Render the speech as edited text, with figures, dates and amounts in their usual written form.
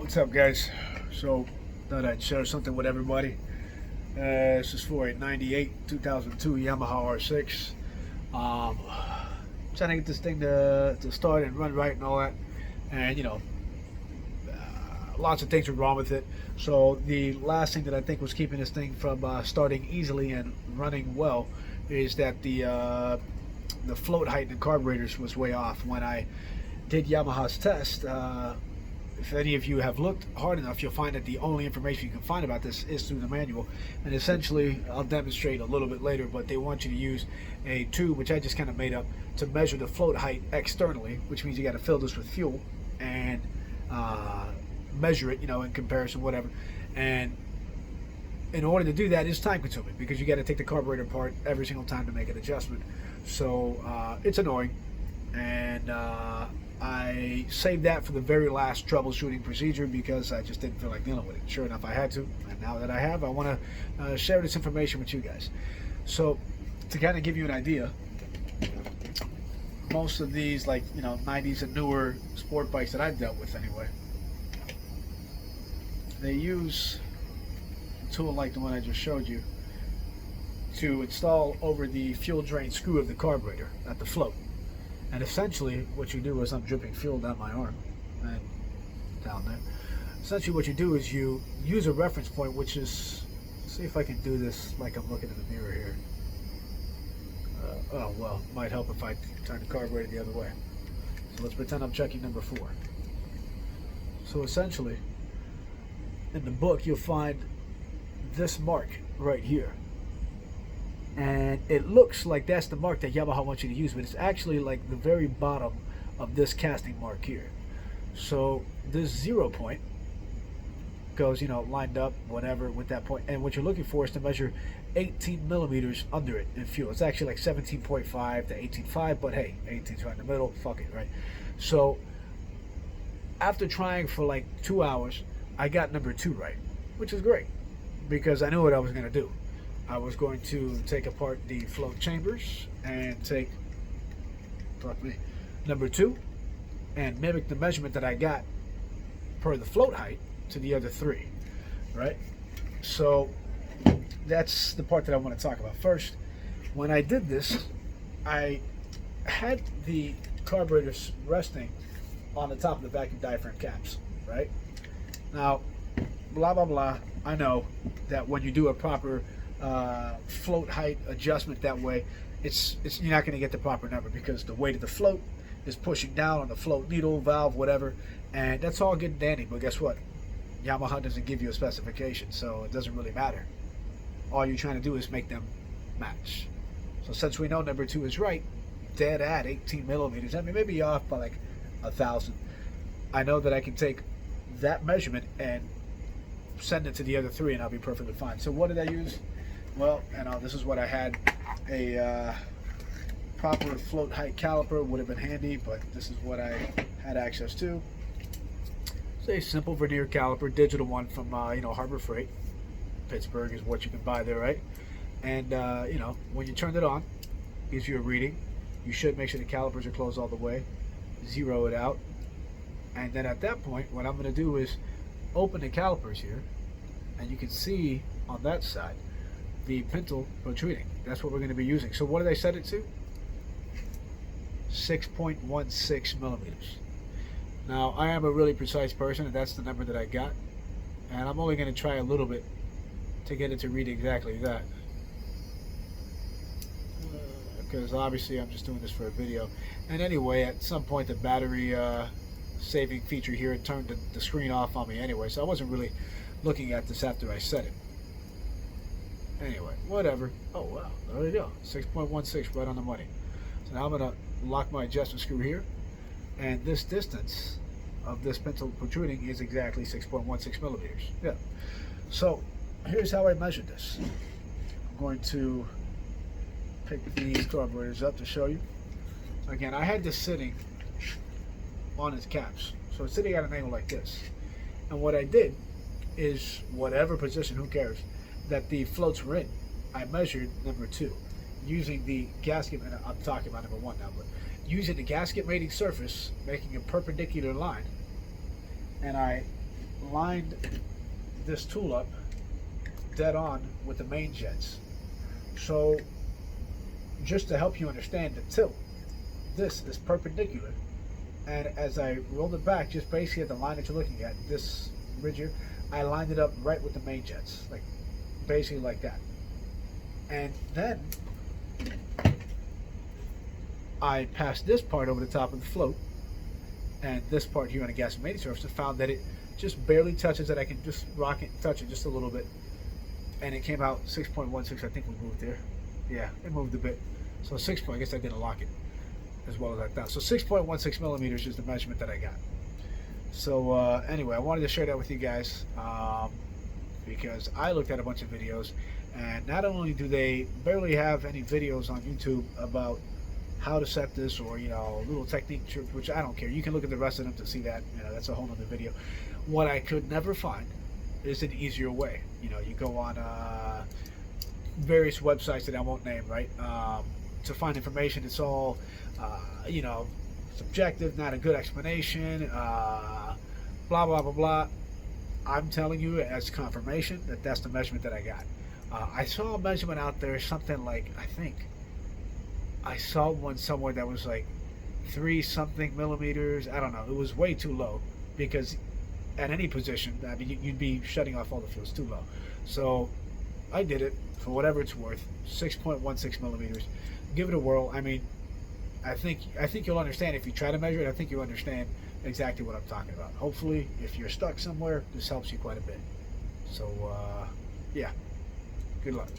What's up, guys? So, thought I'd share something with everybody. This is for a 98 2002 Yamaha R6. Um, Trying to get this thing to start and run right and all that. And, lots of things were wrong with it. So, the last thing that I think was keeping this thing from starting easily and running well is that the float height in the carburetors was way off. When I did Yamaha's test, if any of you have looked hard enough, you'll find that the only information you can find about this is through the manual. And essentially, I'll demonstrate a little bit later, but they want you to use a tube, which I just kind of made up, to measure the float height externally, which means you got to fill this with fuel and measure it, in comparison, whatever. And in order to do that, it's time consuming because you got to take the carburetor apart every single time to make an adjustment. So it's annoying. And I saved that for the very last troubleshooting procedure because I just didn't feel like dealing with it. Sure enough, I had to, and now that I have, I want to share this information with you guys. So, to kind of give you an idea, most of these, 90s and newer sport bikes that I've dealt with anyway, they use a tool like the one I just showed you to install over the fuel drain screw of the carburetor at the float. And essentially what you do is, I'm dripping fuel down my arm and down there. Essentially what you do is you use a reference point, which is, see if I can do this like I'm looking in the mirror here. Oh well, might help if I turn the carburetor the other way. So let's pretend I'm checking number 4. So essentially, in the book you'll find this mark right here. And it looks like that's the mark that Yamaha wants you to use, but it's actually like the very bottom of this casting mark here. So this 0 point goes, lined up, whatever, with that point. And what you're looking for is to measure 18 millimeters under it in fuel. It's actually like 17.5 to 18.5, but hey, 18's right in the middle, fuck it, right? So after trying for like 2 hours, I got number 2 right, which is great because I knew what I was going to do. I was going to take apart the float chambers and take number 2 and mimic the measurement that I got per the float height to the other 3, right? So that's the part that I want to talk about. First, when I did this, I had the carburetors resting on the top of the vacuum diaphragm caps, right? Now, blah, blah, blah. I know that when you do a proper float height adjustment that way, you're not going to get the proper number because the weight of the float is pushing down on the float needle, valve, whatever, and that's all good and dandy. But guess what? Yamaha doesn't give you a specification, so it doesn't really matter. All you're trying to do is make them match. So since we know number 2 is right, dead at 18 millimeters, I mean maybe off by like 1,000, I know that I can take that measurement and send it to the other 3 and I'll be perfectly fine. So what did I use? Well, this is what I had. A proper float height caliper would have been handy, but this is what I had access to. It's a simple vernier caliper, digital one from Harbor Freight. Pittsburgh is what you can buy there, right? And when you turn it on, it gives you a reading. You should make sure the calipers are closed all the way. Zero it out, and then at that point, what I'm going to do is open the calipers here, and you can see on that side the pintle protruding. That's what we're going to be using. So what did I set it to? 6.16 millimeters. Now, I am a really precise person, and that's the number that I got. And I'm only going to try a little bit to get it to read exactly that. Because obviously I'm just doing this for a video. And anyway, at some point the battery saving feature here turned the screen off on me anyway. So I wasn't really looking at this after I set it. Anyway, whatever. Oh wow, there you go. 6.16 right on the money. So now I'm going to lock my adjustment screw here, and this distance of this pintle protruding is exactly 6.16 millimeters. Yeah. So here's how I measured this. I'm going to pick these carburetors up to show you. Again, I had this sitting on its caps, so it's sitting at an angle like this. And what I did is, whatever position, who cares, that the floats were in, I measured number 2 using the gasket, and I'm talking about number 1 now, but using the gasket mating surface, making a perpendicular line, and I lined this tool up dead on with the main jets. So just to help you understand the tilt, this is perpendicular, and as I rolled it back, just basically at the line that you're looking at, this ridge here, I lined it up right with the main jets, like basically like that. And then I passed this part over the top of the float, and this part here on the gas and main surface, and found that it just barely touches it. I can just rock it and touch it just a little bit, and it came out 6.16. I think we moved there. Yeah, it moved a bit. So 6. I guess I didn't lock it as well as I thought. So 6.16 millimeters is the measurement that I got. So anyway, I wanted to share that with you guys because I looked at a bunch of videos, and not only do they barely have any videos on YouTube about how to set this, or little technique trips, which I don't care. You can look at the rest of them to see that. That's a whole other video. What I could never find is an easier way. You go on various websites that I won't name, right? To find information, it's all subjective, not a good explanation, blah blah blah blah. I'm telling you as confirmation that that's the measurement that I got. I saw a measurement out there, something like, I think I saw one somewhere that was like 3 something millimeters. I don't know. It was way too low, because at any position, I mean, you'd be shutting off all the fuels too low. So I did it for whatever it's worth, 6.16 millimeters. Give it a whirl. I mean, I think you'll understand if you try to measure it. I think you'll understand exactly what I'm talking about. Hopefully, if you're stuck somewhere, this helps you quite a bit. So, yeah, good luck.